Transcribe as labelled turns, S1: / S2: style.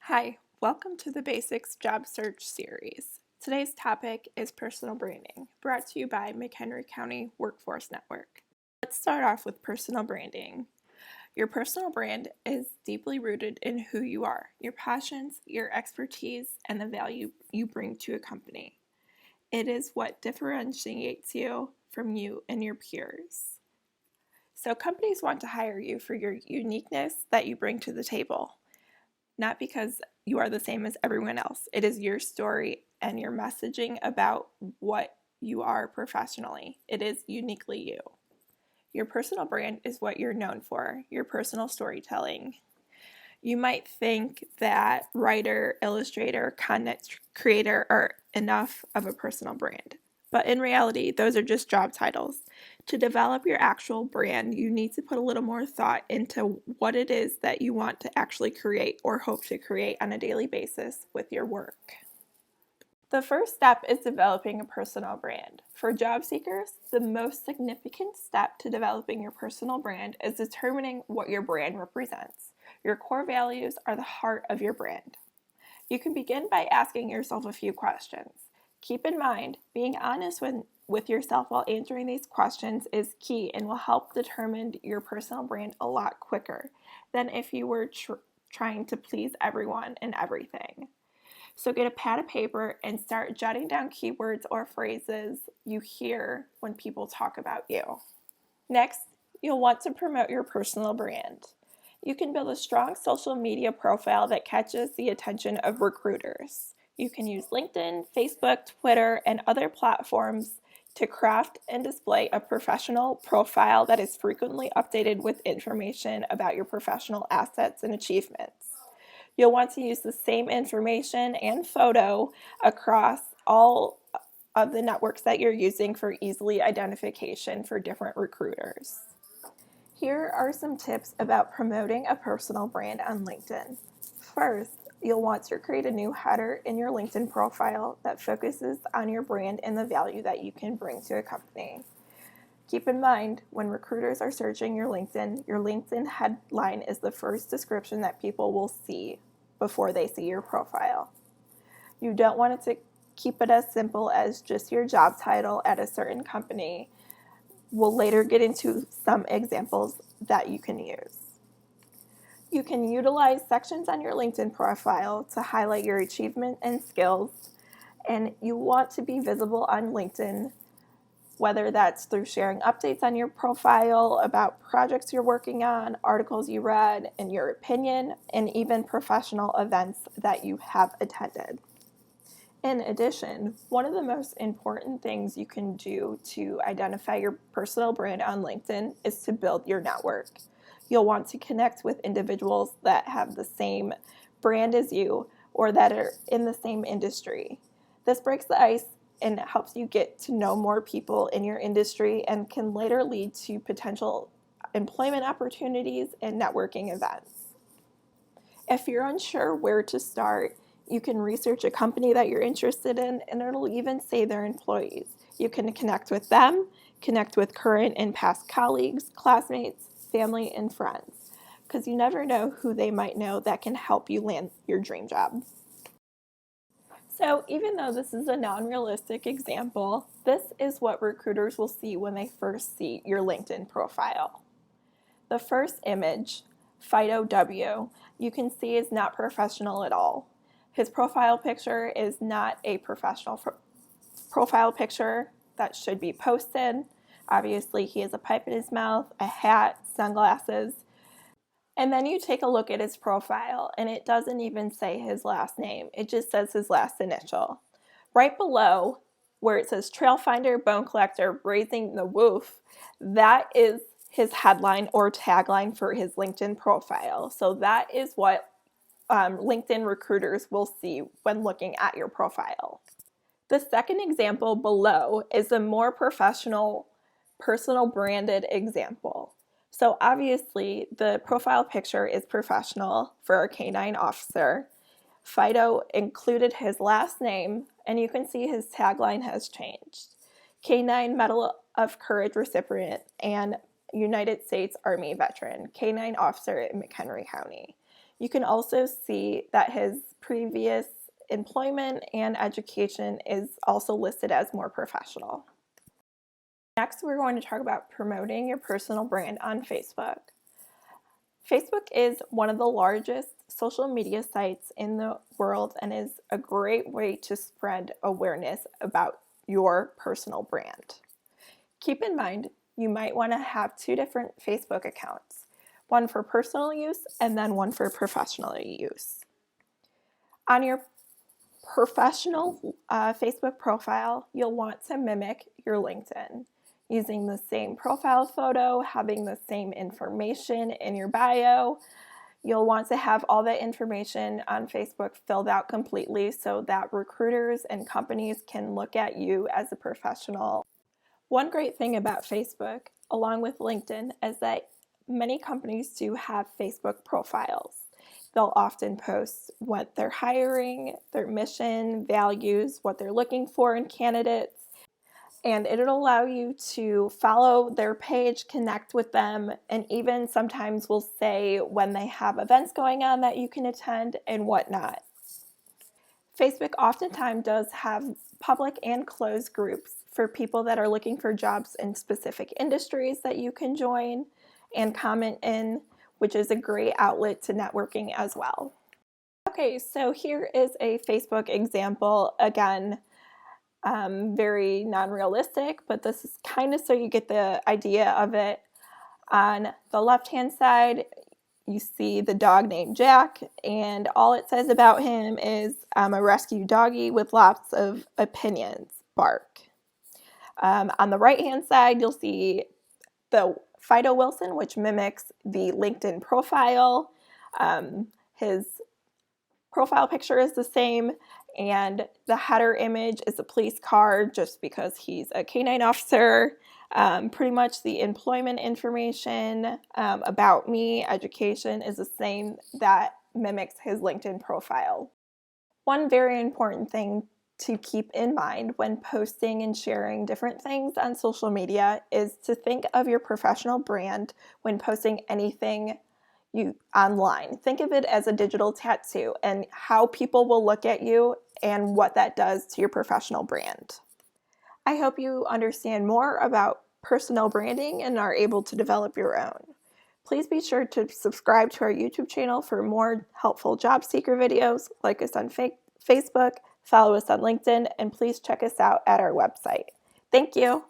S1: Hi, welcome to the Basics Job Search series. Today's topic is personal branding, brought to you by McHenry County Workforce Network. Let's start off with personal branding. Your personal brand is deeply rooted in who you are, your passions, your expertise, and the value you bring to a company. It is what differentiates you from you and your peers. So companies want to hire you for your uniqueness that you bring to the table, not because you are the same as everyone else. It is your story and your messaging about what you are professionally. It is uniquely you. Your personal brand is what you're known for, your personal storytelling. You might think that writer, illustrator, content creator are enough of a personal brand. But in reality, those are just job titles. To develop your actual brand, you need to put a little more thought into what it is that you want to actually create or hope to create on a daily basis with your work. The first step is developing a personal brand. For job seekers, the most significant step to developing your personal brand is determining what your brand represents. Your core values are the heart of your brand. You can begin by asking yourself a few questions. Keep in mind, being honest with yourself while answering these questions is key and will help determine your personal brand a lot quicker than if you were trying to please everyone and everything. So get a pad of paper and start jotting down keywords or phrases you hear when people talk about you. Next, you'll want to promote your personal brand. You can build a strong social media profile that catches the attention of recruiters. You can use LinkedIn, Facebook, Twitter, and other platforms to craft and display a professional profile that is frequently updated with information about your professional assets and achievements. You'll want to use the same information and photo across all of the networks that you're using for easily identification for different recruiters. Here are some tips about promoting a personal brand on LinkedIn. First, you'll want to create a new header in your LinkedIn profile that focuses on your brand and the value that you can bring to a company. Keep in mind, when recruiters are searching your LinkedIn headline is the first description that people will see before they see your profile. You don't want it to keep it as simple as just your job title at a certain company. We'll later get into some examples that you can use. You can utilize sections on your LinkedIn profile to highlight your achievement and skills, and you want to be visible on LinkedIn, whether that's through sharing updates on your profile about projects you're working on, articles you read, and your opinion, and even professional events that you have attended. In addition, one of the most important things you can do to identify your personal brand on LinkedIn is to build your network. You'll want to connect with individuals that have the same brand as you or that are in the same industry. This breaks the ice and helps you get to know more people in your industry and can later lead to potential employment opportunities and networking events. If you're unsure where to start, you can research a company that you're interested in, and it'll even say their employees. You can connect with them, connect with current and past colleagues, classmates, family, and friends, because you never know who they might know that can help you land your dream job. So even though this is a non-realistic example, this is what recruiters will see when they first see your LinkedIn profile. The first image, Fido W, you can see is not professional at all. His profile picture is not a professional profile picture that should be posted. Obviously, he has a pipe in his mouth, a hat, sunglasses. And then you take a look at his profile, and it doesn't even say his last name. It just says his last initial. Right below, where it says Trail Finder, Bone Collector, Raising the Woof, that is his headline or tagline for his LinkedIn profile. So that is what LinkedIn recruiters will see when looking at your profile. The second example below is a more professional, personal branded example. So obviously the profile picture is professional for a canine officer. Fido included his last name, and you can see his tagline has changed. Canine Medal of Courage recipient and United States Army veteran, canine officer in McHenry County. You can also see that his previous employment and education is also listed as more professional. Next, we're going to talk about promoting your personal brand on Facebook. Facebook is one of the largest social media sites in the world and is a great way to spread awareness about your personal brand. Keep in mind, you might want to have 2 different Facebook accounts, one for personal use and then one for professional use. On your professional Facebook profile, you'll want to mimic your LinkedIn, using the same profile photo, having the same information in your bio. You'll want to have all that information on Facebook filled out completely so that recruiters and companies can look at you as a professional. One great thing about Facebook, along with LinkedIn, is that many companies do have Facebook profiles. They'll often post what they're hiring, their mission, values, what they're looking for in candidates, and it'll allow you to follow their page, connect with them, and even sometimes will say when they have events going on that you can attend and whatnot. Facebook oftentimes does have public and closed groups for people that are looking for jobs in specific industries that you can join and comment in, which is a great outlet to networking as well. Okay, so here is a Facebook example. Again, very non-realistic, but this is kind of so you get the idea of it. On the left-hand side, you see the dog named Jack, and all it says about him is a rescue doggy with lots of opinions, bark. On the right-hand side, you'll see the Fido Wilson, which mimics the LinkedIn profile. His profile picture is the same, and the header image is a police car just because he's a canine officer. Pretty much the employment information about me, education is the same that mimics his LinkedIn profile. One very important thing to keep in mind when posting and sharing different things on social media is to think of your professional brand when posting anything online. Think of it as a digital tattoo and how people will look at you and what that does to your professional brand. I hope you understand more about personal branding and are able to develop your own. Please be sure to subscribe to our YouTube channel for more helpful job seeker videos. Like us on Facebook, follow us on LinkedIn, and please check us out at our website. Thank you.